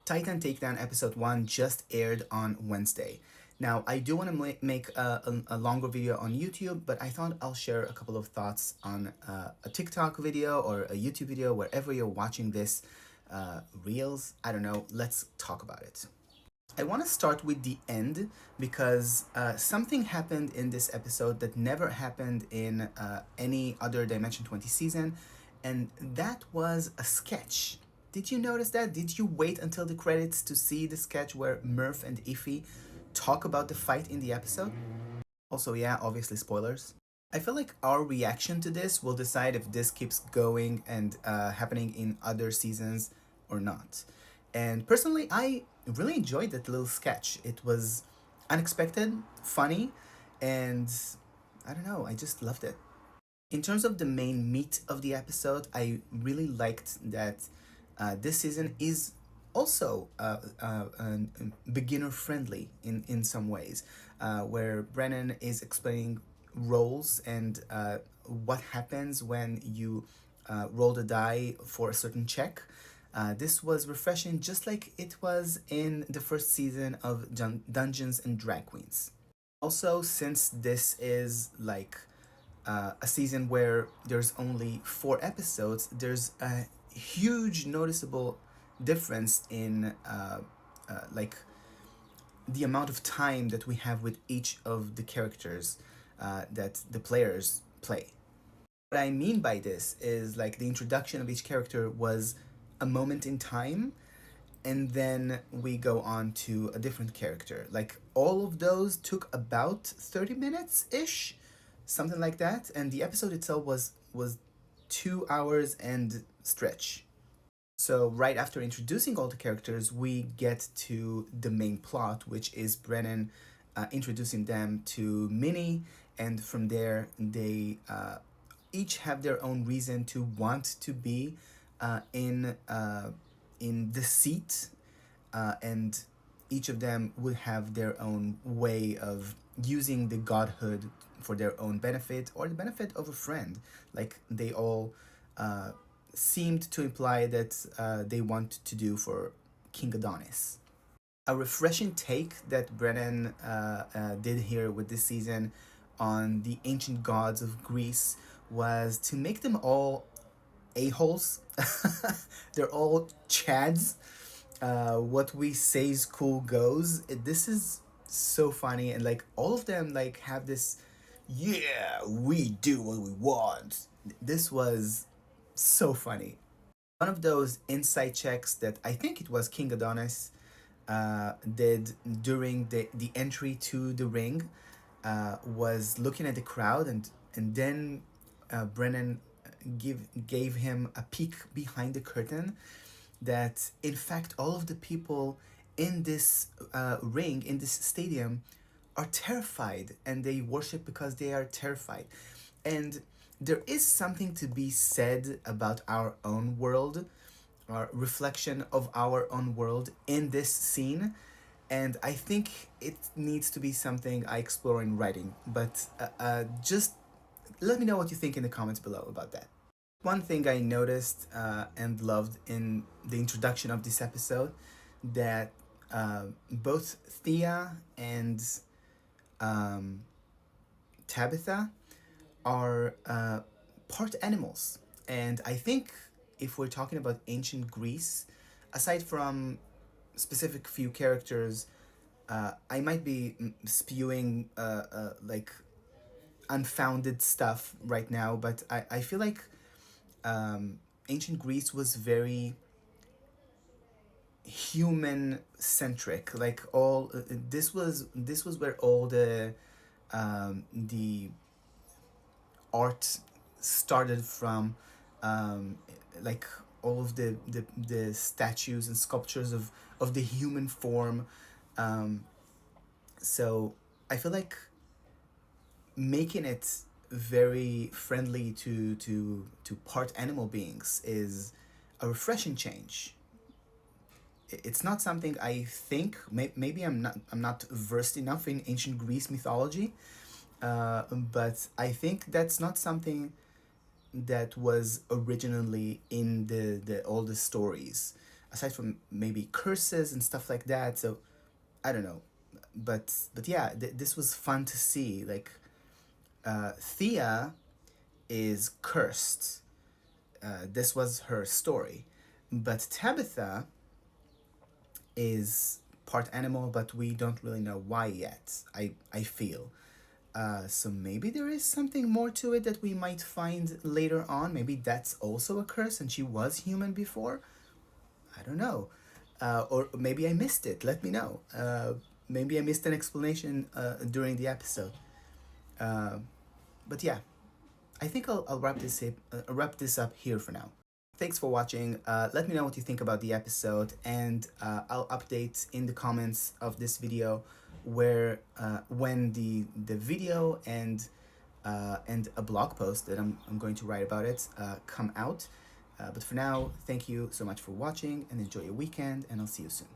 Titan Takedown episode 1 just aired on Wednesday. Now, I do want to make a longer video on YouTube, but I thought I'll share a couple of thoughts on a TikTok video or a YouTube video, wherever you're watching this. Reels, I don't know, let's talk about it. I want to start with the end because something happened in this episode that never happened in any other Dimension 20 season, and that was a sketch. Did you notice that? Did you wait until the credits to see the sketch where Murph and Ify talk about the fight in the episode? Also, yeah, obviously spoilers. I feel like our reaction to this will decide if this keeps going and happening in other seasons or not. And personally, I really enjoyed that little sketch. It was unexpected, funny, and I don't know, I just loved it. In terms of the main meat of the episode, I really liked that this season is also beginner friendly in some ways, where Brennan is explaining roles and what happens when you roll the die for a certain check. This was refreshing, just like it was in the first season of Dungeons and Drag Queens. Also, since this is like a season where there's only 4 episodes, there's a huge noticeable difference in like the amount of time that we have with each of the characters that the players play. What I mean by this is like the introduction of each character was a moment in time, and then we go on to a different character. Like all of those took about 30 minutes ish, something like that, and the episode itself was 2 hours and stretch. So right after introducing all the characters, we get to the main plot, which is Brennan introducing them to Minnie, and from there they each have their own reason to want to be in the seat, and each of them will have their own way of using the godhood for their own benefit or the benefit of a friend. Like they all seemed to imply that they want to do for King Adonis. A refreshing take that Brennan did here with this season on the ancient gods of Greece was to make them all a-holes. They're all chads. What we say is cool goes. This is so funny, and like all of them like have this, yeah, we do what we want. This was so funny. One of those insight checks that I think it was King Adonis did during the entry to the ring was looking at the crowd, and then Brennan gave him a peek behind the curtain that in fact all of the people in this ring, in this stadium, are terrified, and they worship because they are terrified. And there is something to be said about our own world, our reflection of our own world in this scene, and I think it needs to be something I explore in writing. But just let me know what you think in the comments below about that. One thing I noticed and loved in the introduction of this episode, that both Thea and Tabitha are part animals. And I think if we're talking about ancient Greece, aside from specific few characters, I might be spewing like unfounded stuff right now, but I feel like ancient Greece was very human centric. Like all this was where all the art started from, like all of the statues and sculptures of the human form. So I feel like making it very friendly to part animal beings is a refreshing change. It's not something I think, maybe I'm not versed enough in ancient Greece mythology, but I think that's not something that was originally in the all the stories. aside from maybe curses and stuff like that. So I don't know, but yeah, this was fun to see. Like Thea is cursed. This was her story, but Tabitha is part animal, but we don't really know why yet. I feel. So maybe there is something more to it that we might find later on. Maybe that's also a curse and she was human before. I don't know. Or maybe I missed it. Let me know. Maybe I missed an explanation during the episode. Uh, but yeah, I think I'll wrap this up here for now. Thanks for watching. Let me know what you think about the episode, and I'll update in the comments of this video where when the video and a blog post that I'm going to write about it come out. But for now, thank you so much for watching and enjoy your weekend, and I'll see you soon.